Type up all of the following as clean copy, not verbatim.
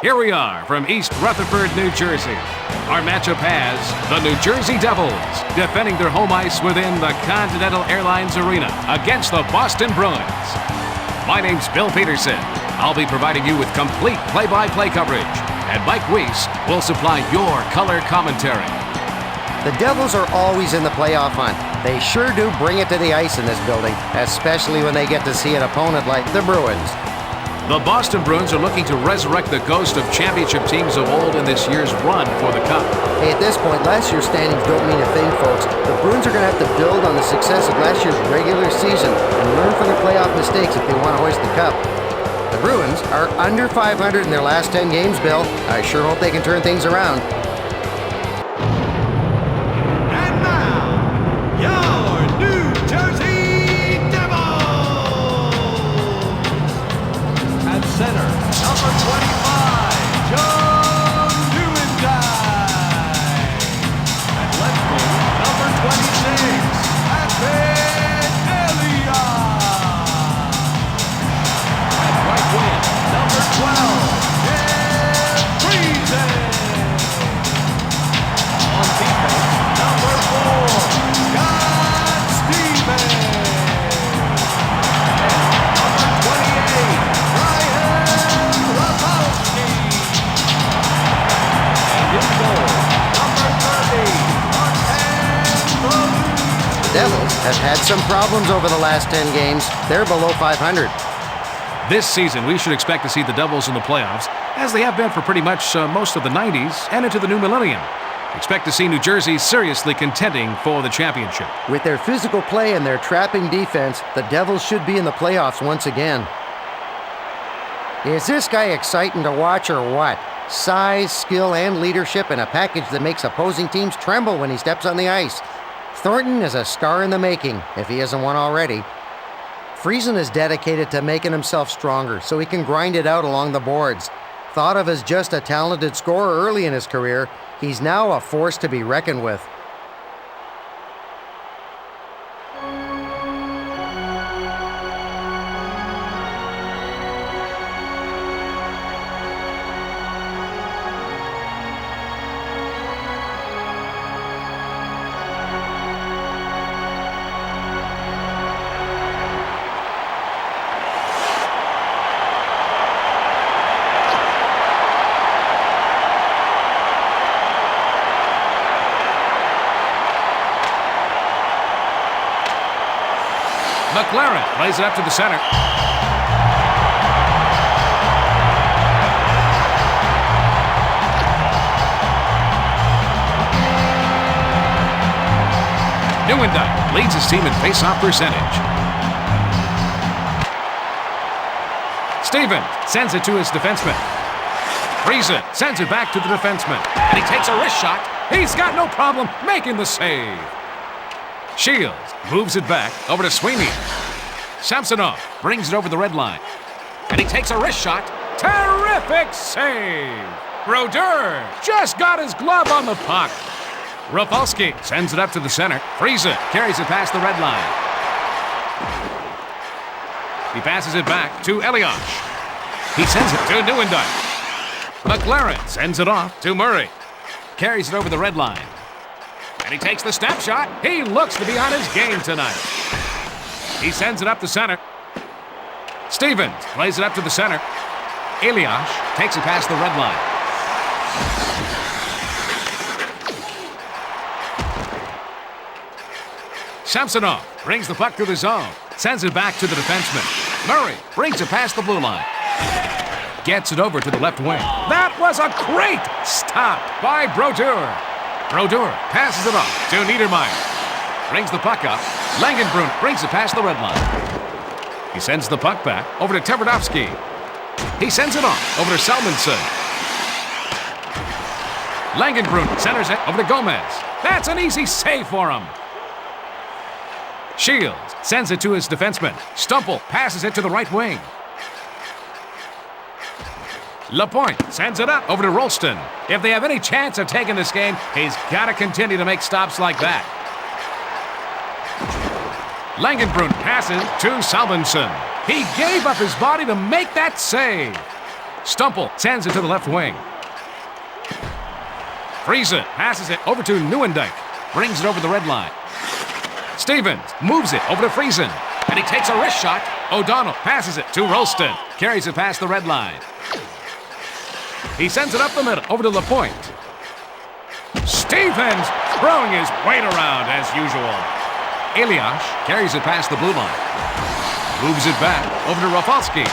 Here we are from East Rutherford, New Jersey. Our matchup has the New Jersey Devils defending their home ice within the Continental Airlines Arena against the Boston Bruins. My name's Bill Peterson. I'll be providing you with complete play-by-play coverage, and Mike Weiss will supply your color commentary. The Devils are always in the playoff hunt. They sure do bring it to the ice in this building, especially when they get to see an opponent like the Bruins. The Boston Bruins are looking to resurrect the ghost of championship teams of old in this year's run for the Cup. Hey, at this point, last year's standings don't mean a thing, folks. The Bruins are going to have to build on the success of last year's regular season and learn from their playoff mistakes if they want to hoist the Cup. The Bruins are under 500 in their last 10 games, Bill. I sure hope they can turn things around. And now, your New Jersey Devils! At center, number 25, John Newendine. At left wing, number 26, Atari. At right wing, number 12, on defense, number 4, Scott Stevens. And number 28, Ryan Rapowski. And in goal, number 30, Martin Brodeur. The Devils have had some problems over the last 10 games. They're below 500. This season, we should expect to see the Devils in the playoffs, as they have been for pretty much most of the 90s and into the new millennium. Expect to see New Jersey seriously contending for the championship. With their physical play and their trapping defense, the Devils should be in the playoffs once again. Is this guy exciting to watch or what? Size, skill, and leadership in a package that makes opposing teams tremble when he steps on the ice. Thornton is a star in the making, if he isn't one already. Friesen is dedicated to making himself stronger so he can grind it out along the boards. Thought of as just a talented scorer early in his career, he's now a force to be reckoned with. McLaren plays it up to the center. Newendine leads his team in face-off percentage. Stevens sends it to his defenseman. Friesen sends it back to the defenseman, and he takes a wrist shot. He's got no problem making the save. Shields moves it back over to Sweeney. Samsonov brings it over the red line. And he takes a wrist shot. Terrific save! Brodeur just got his glove on the puck. Rapowski sends it up to the center. Friesen carries it past the red line. He passes it back to Elias. He sends it to Newendine. McLaren sends it off to Murray. Carries it over the red line. And he takes the snapshot. He looks to be on his game tonight. He sends it up the center. Stevens plays it up to the center. Elias takes it past the red line. Samsonov brings the puck to the zone. Sends it back to the defenseman. Murray brings it past the blue line. Gets it over to the left wing. That was a great stop by Brodeur. Brodeur passes it off to Niedermeyer. Brings the puck up. Langenbrunn brings it past the red line. He sends the puck back over to Tverdovsky. He sends it on over to Salmonson. Langenbrunn centers it over to Gomez. That's an easy save for him. Shields sends it to his defenseman. Stumple passes it to the right wing. Lapointe sends it up over to Rolston. If they have any chance of taking this game, he's got to continue to make stops like that. Langenbrunn passes to Salmonson. He gave up his body to make that save. Stumple sends it to the left wing. Friesen passes it over to Nieuwendyk. Brings it over the red line. Stevens moves it over to Friesen. And he takes a wrist shot. O'Donnell passes it to Rolston. Carries it past the red line. He sends it up the middle over to Lapointe. Stevens throwing his weight around as usual. Elias carries it past the blue line. Moves it back over to Rafalski.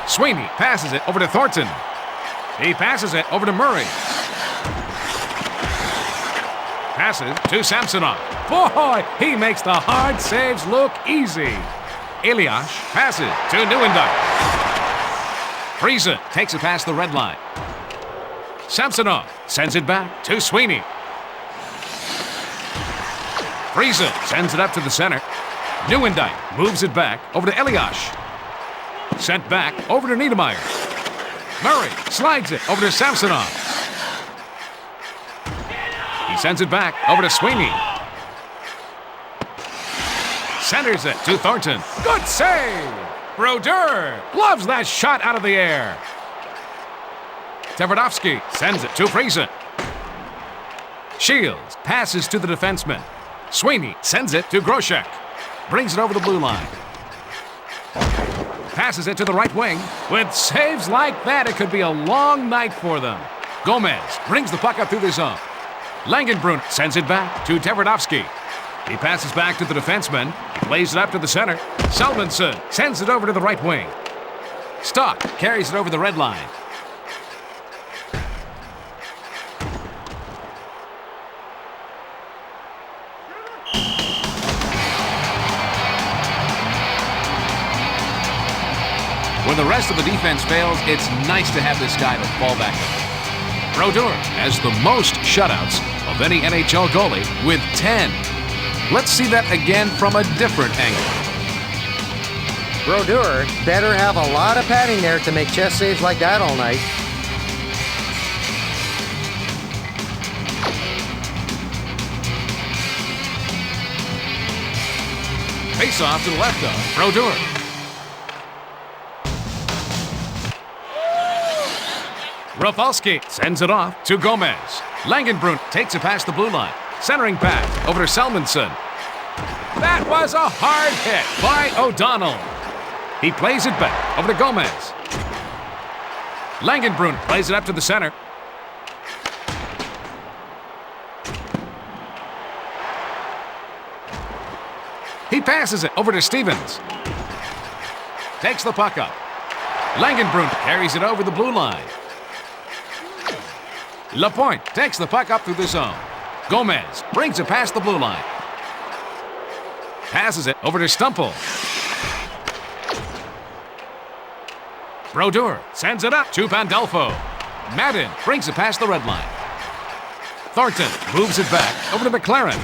Sweeney passes it over to Thornton. He passes it over to Murray. Passes to Samsonov. Boy, he makes the hard saves look easy. Elias passes to Nieuwendyk. Friesen takes it past the red line. Samsonov sends it back to Sweeney. Friesen sends it up to the center. Nieuwendyk moves it back over to Elias. Sent back over to Niedermeyer. Murray slides it over to Samsonov. He sends it back over to Sweeney. Centers it to Thornton. Good save! Brodeur loves that shot out of the air. Tverdovsky sends it to Friesen. Shields passes to the defenseman. Sweeney sends it to Groshek. Brings it over the blue line. Passes it to the right wing. With saves like that, it could be a long night for them. Gomez brings the puck up through the zone. Langenbrunner sends it back to Tverdovsky. He passes back to the defenseman. He plays it up to the center. Salmonson sends it over to the right wing. Stock carries it over the red line. When the rest of the defense fails, it's nice to have this guy to fall back on. Brodeur has the most shutouts of any NHL goalie with 10. Let's see that again from a different angle. Brodeur better have a lot of padding there to make chest saves like that all night. Face off to the left of Brodeur. Rafalski sends it off to Gomez. Langenbrunner takes it past the blue line. Centering back over to Salmonson. That was a hard hit by O'Donnell. He plays it back over to Gomez. Langenbrunner plays it up to the center. He passes it over to Stevens. Takes the puck up. Langenbrunner carries it over the blue line. Lapointe takes the puck up through the zone. Gomez brings it past the blue line. Passes it over to Stumple. Brodeur sends it up to Pandolfo. Madden brings it past the red line. Thornton moves it back over to McLaren.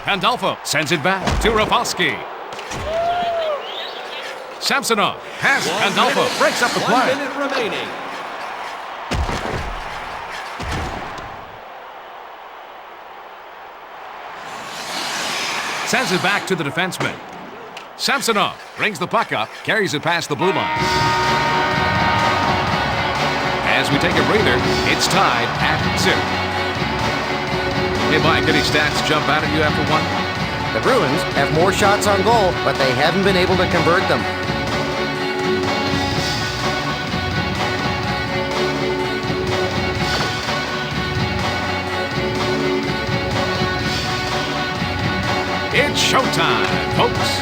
Pandolfo sends it back to Rafalski. Samsonov passes Pandolfo, breaks up the play. 1 minute remaining. Sends it back to the defenseman. Samsonov brings the puck up, carries it past the blue line. As we take a breather, it's tied at 0. Hey, Mike, any stats jump out at you after one? The Bruins have more shots on goal, but they haven't been able to convert them. It's showtime, folks.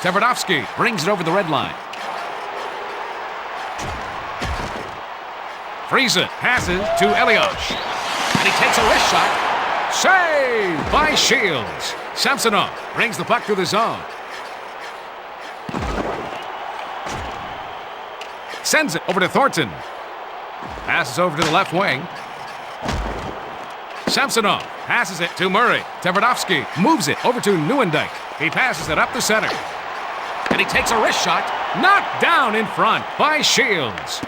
Tverdovsky brings it over the red line. Friesen passes to Elias. And he takes a wrist shot. Saved by Shields. Samsonov brings the puck through the zone. Sends it over to Thornton. Passes over to the left wing. Samsonov passes it to Murray. Tverdovsky moves it over to Nieuwendyk. He passes it up the center. And he takes a wrist shot. Knocked down in front by Shields.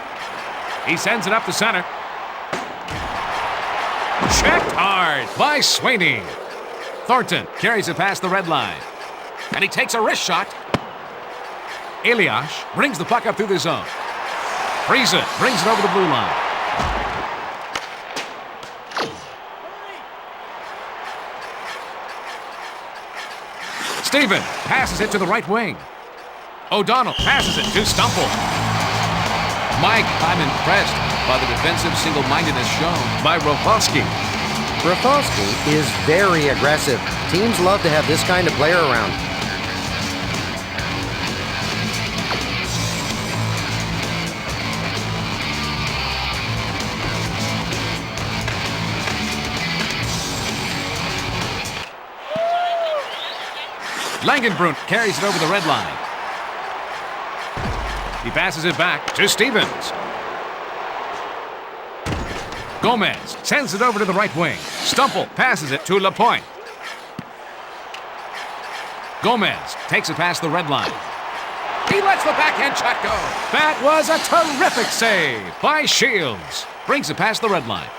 He sends it up the center. Checked hard by Sweeney. Thornton carries it past the red line. And he takes a wrist shot. Elias brings the puck up through the zone. Friesen brings it over the blue line. Steven passes it to the right wing. O'Donnell passes it to Stumple. Mike, I'm impressed by the defensive single-mindedness shown by Rafalski. Rafalski is very aggressive. Teams love to have this kind of player around. Langenbrunn carries it over the red line. He passes it back to Stevens. Gomez sends it over to the right wing. Stumple passes it to Lapointe. Gomez takes it past the red line. He lets the backhand shot go. That was a terrific save by Shields. Brings it past the red line.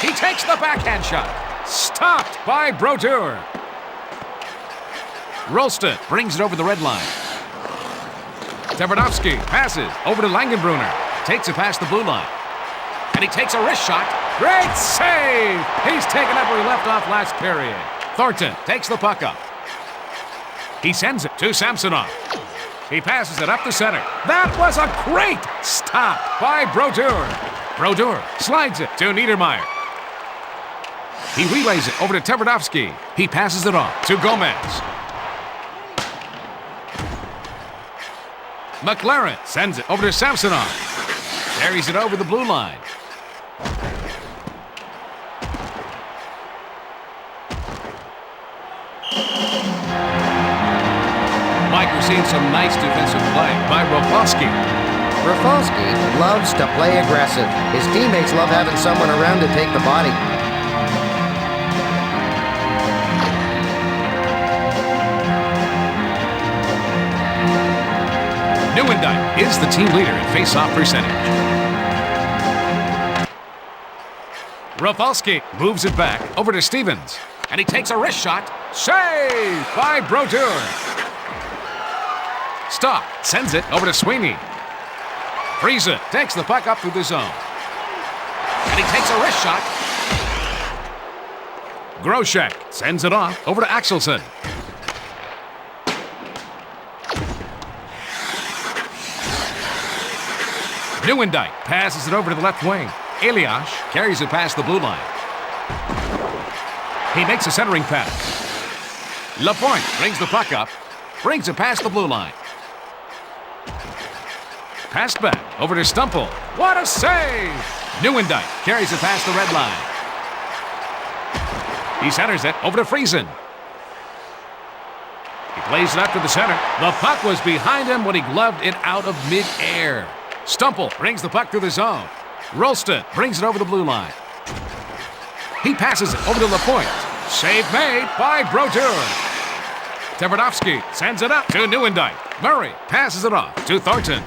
He takes the backhand shot. Stopped by Brodeur. Rolston brings it over the red line. Tverdovsky passes over to Langenbrunner. Takes it past the blue line. And he takes a wrist shot. Great save! He's taken up where he left off last period. Thornton takes the puck up. He sends it to Samsonov. He passes it up the center. That was a great stop by Brodeur. Brodeur slides it to Niedermeyer. He relays it over to Tverdovsky. He passes it off to Gomez. McLaren sends it over to Samsonov. Carries it over the blue line. Mike, we're seeing some nice defensive play by Rafalski. Rafalski loves to play aggressive. His teammates love having someone around to take the body. Nieuwendyk is the team leader in face-off percentage. Rafalski moves it back over to Stevens. And he takes a wrist shot. Save by Brodeur. Stock sends it over to Sweeney. Friesen takes the puck up through the zone. And he takes a wrist shot. Groshek sends it off over to Axelson. Nieuwendyk passes it over to the left wing. Elias carries it past the blue line. He makes a centering pass. Lapointe brings the puck up, brings it past the blue line. Passed back over to Stumple. What a save! Nieuwendyk carries it past the red line. He centers it over to Friesen. He plays it up to the center. The puck was behind him when he gloved it out of mid-air. Stumple brings the puck through the zone. Rolston brings it over the blue line. He passes it over to Lapointe. Save made by Brodeur. Tverdovsky sends it up to Nieuwendyk. Murray passes it off to Thornton.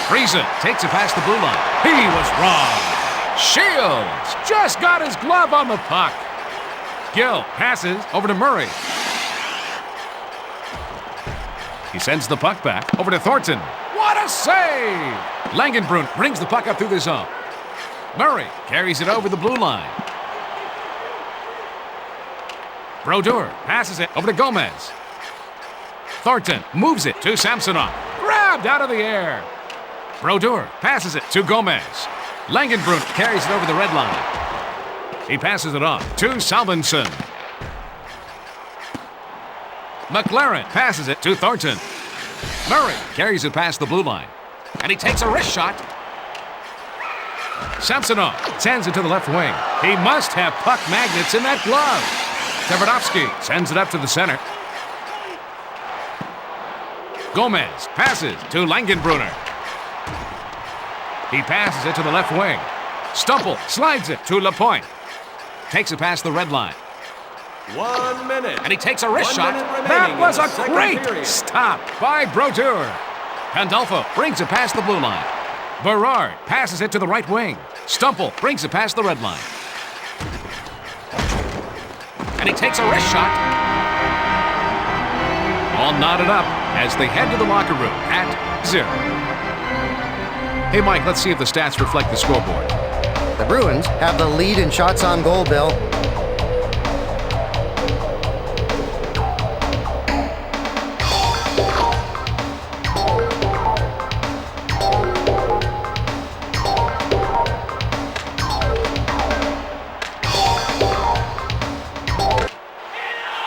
Friesen takes it past the blue line. He was wrong. Shields just got his glove on the puck. Gill passes over to Murray. He sends the puck back over to Thornton. What a save! Langenbrunn brings the puck up through the zone. Murray carries it over the blue line. Brodeur passes it over to Gomez. Thornton moves it to Samsonov. Grabbed out of the air. Brodeur passes it to Gomez. Langenbrunn carries it over the red line. He passes it off to Salmonson. McLaren passes it to Thornton. Murray carries it past the blue line. And he takes a wrist shot. Samsonov sends it to the left wing. He must have puck magnets in that glove. Tverdovsky sends it up to the center. Gomez passes to Langenbrunner. He passes it to the left wing. Stumple slides it to Lapointe. Takes it past the red line. 1 minute. And he takes a wrist shot. Remaining That was in a the great period. stop by Brodeur. Pandolfo brings it past the blue line. Berard passes it to the right wing. Stumple brings it past the red line. And he takes a wrist shot. All knotted up as they head to the locker room at 0. Hey, Mike, let's see if the stats reflect the scoreboard. The Bruins have the lead in shots on goal, Bill.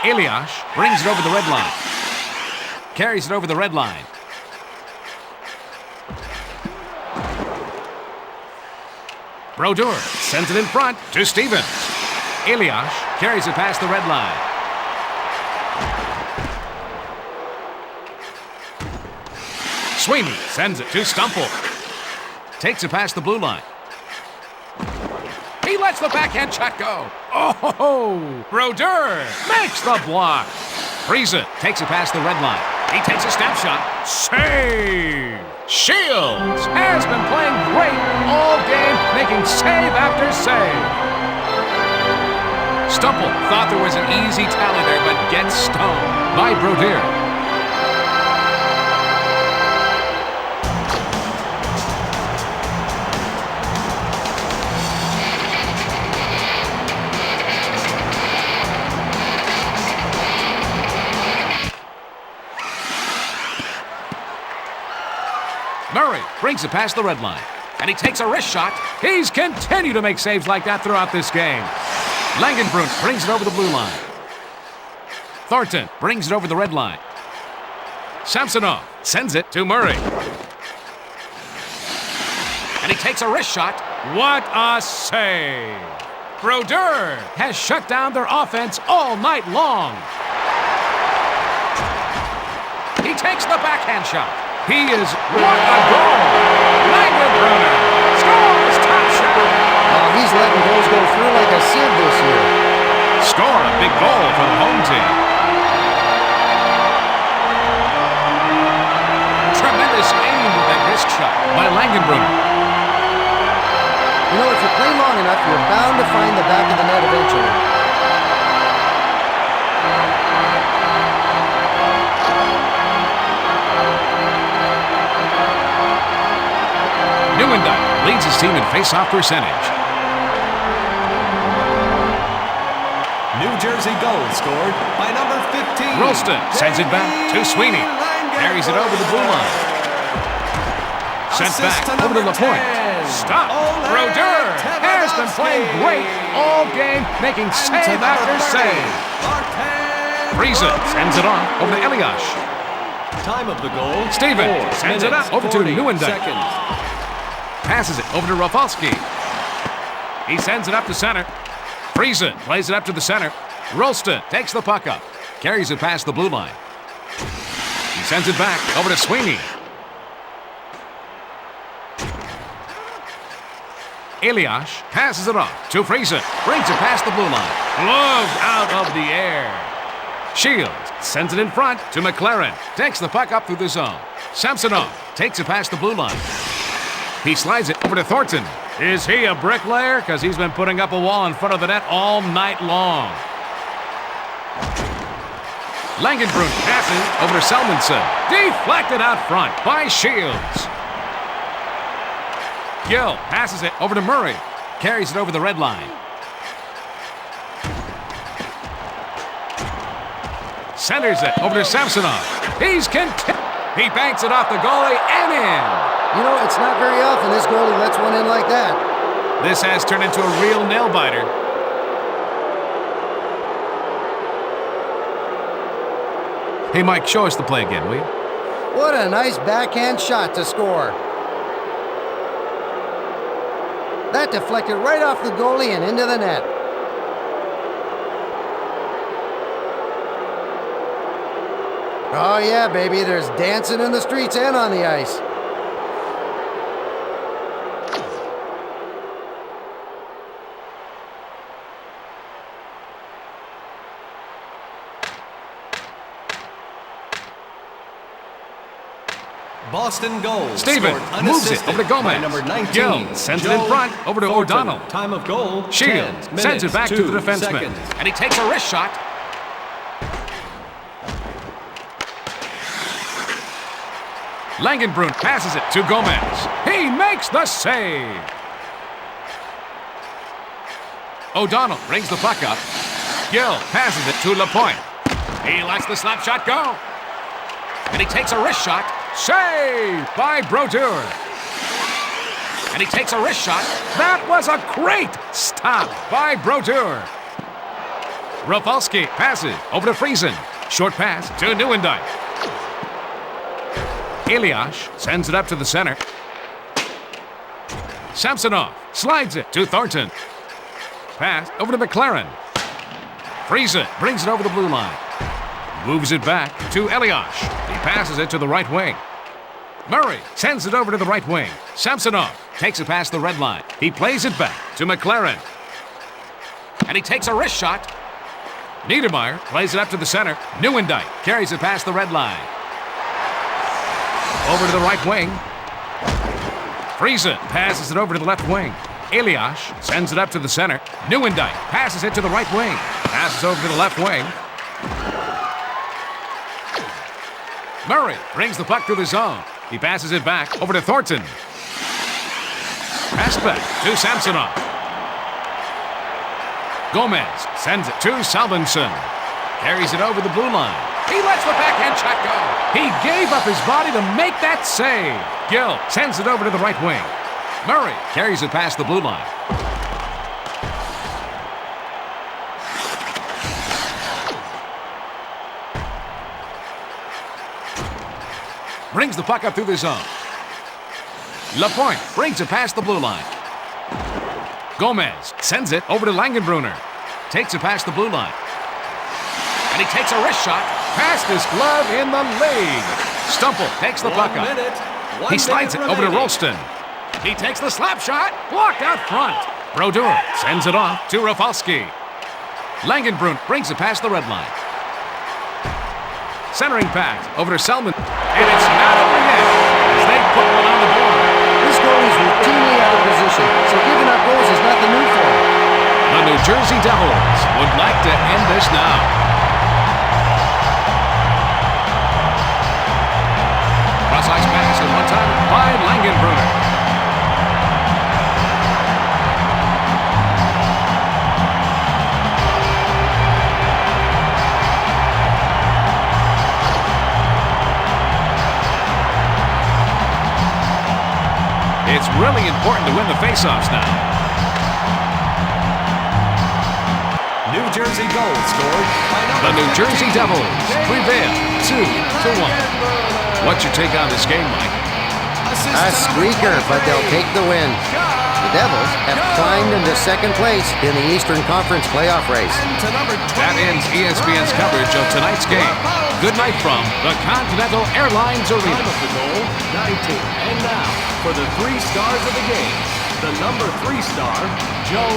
Elias brings it over the red line. Carries it over the red line. Brodeur sends it in front to Stevens. Elias carries it past the red line. Sweeney sends it to Stumple. Takes it past the blue line. He lets the backhand shot go. Oh, Brodeur makes the block. Friese takes it past the red line. He takes a step shot. Save! Shields has been playing great all game, making save after save. Stumple thought there was an easy tally there, but gets stoned by Brodeur. Murray brings it past the red line, and he takes a wrist shot. He's continued to make saves like that throughout this game. Langenbrunn brings it over the blue line. Thornton brings it over the red line. Samsonov sends it to Murray. And he takes a wrist shot. What a save! Brodeur has shut down their offense all night long. He takes the backhand shot. He is, what a goal! Langenbrunn scores top shot! Oh, he's letting goals go through like a sieve this year. Score a big goal for the home team. Tremendous aim with that wrist shot by Langenbrunn. You know, if you play long enough, you're bound to find the back of the net eventually. Neuendijk leads his team in face-off percentage. New Jersey goal scored by number 15. Rolston sends it back to Sweeney. Carries it over the blue line. Sent back over to Lapointe. Stop. Brodeur has been playing great all game, making save after save. Friese sends it on over to Elias. Time of the goal. Stevens sends it up over to Neuendijk. Passes it over to Rafalski. He sends it up to center. Friese plays it up to the center. Rolston takes the puck up. Carries it past the blue line. He sends it back over to Sweeney. Elias passes it off to Friese. Brings it past the blue line. Gloved out of the air. Shields sends it in front to McLaren. Takes the puck up through the zone. Samsonov takes it past the blue line. He slides it over to Thornton. Is he a bricklayer? Because he's been putting up a wall in front of the net all night long. Langenbrunn passes over to Selmanson. Deflected out front by Shields. Gill passes it over to Murray. Carries it over the red line. Centers it over to Samsonov. He banks it off the goalie and in. You know, it's not very often this goalie lets one in like that. This has turned into a real nail-biter. Hey, Mike, show us the play again, will you? What a nice backhand shot to score. That deflected right off the goalie and into the net. Oh yeah, baby, there's dancing in the streets and on the ice. Boston goal. Steven scored moves it unassisted over to by Gomez. number 19. Gill sends it in Joe front over to Thornton. O'Donnell. Time of goal. Shields 10 sends it back minutes, to the 2 defenseman. seconds. And he takes a wrist shot. Langenbrunn passes it to Gomez. He makes the save. O'Donnell brings the puck up. Gill passes it to Lapointe. He lets the slap shot go. And he takes a wrist shot. Save by Brodeur. And he takes a wrist shot. That was a great stop by Brodeur. Rafalski passes over to Friesen. Short pass to Nieuwendyk. Elias sends it up to the center. Samsonov slides it to Thornton. Pass over to McLaren. Friesen brings it over the blue line. Moves it back to Elias. He passes it to the right wing. Murray sends it over to the right wing. Samsonov takes it past the red line. He plays it back to McLaren. And he takes a wrist shot. Niedermeyer plays it up to the center. Nieuwendyk carries it past the red line. Over to the right wing. Friesen passes it over to the left wing. Elias sends it up to the center. Nieuwendyk passes it to the right wing. Passes over to the left wing. Murray brings the puck through the zone. He passes it back over to Thornton. Pass back to Samsonov. Gomez sends it to Salvinson. Carries it over the blue line. He lets the backhand shot go. He gave up his body to make that save. Gill sends it over to the right wing. Murray carries it past the blue line. Brings the puck up through the zone. Lapointe brings it past the blue line. Gomez sends it over to Langenbrunner. Takes it past the blue line. And he takes a wrist shot past his glove in the league. Stumple takes the puck up. He slides it over to Rolston. He takes the slap shot, blocked out front. Brodeur sends it off to Rafalski. Langenbrunn brings it past the red line. Centering pass over to Selman. And it's not over yet as they put one on the board. This goalie's routinely out of position, so giving up goals is nothing new for him. The New Jersey Devils would like to end this now. Cross-ice pass at one time by Langenbrunner. It's really important to win the faceoffs now. New Jersey goal scored by The New Jersey Devils prevail 2-1. What's your take on this game, Mike? A squeaker, but they'll take the win. The Devils have climbed into second place in the Eastern Conference playoff race. That ends ESPN's coverage of tonight's game. Good night from the Continental Airlines Arena. Time of the goal, 19. And now, for the 3 stars of the game, the number 3 star, Joe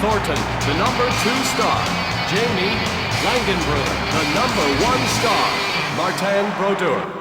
Thornton. The number 2 star, Jamie Langenbrunner. The number 1 star, Martin Brodeur.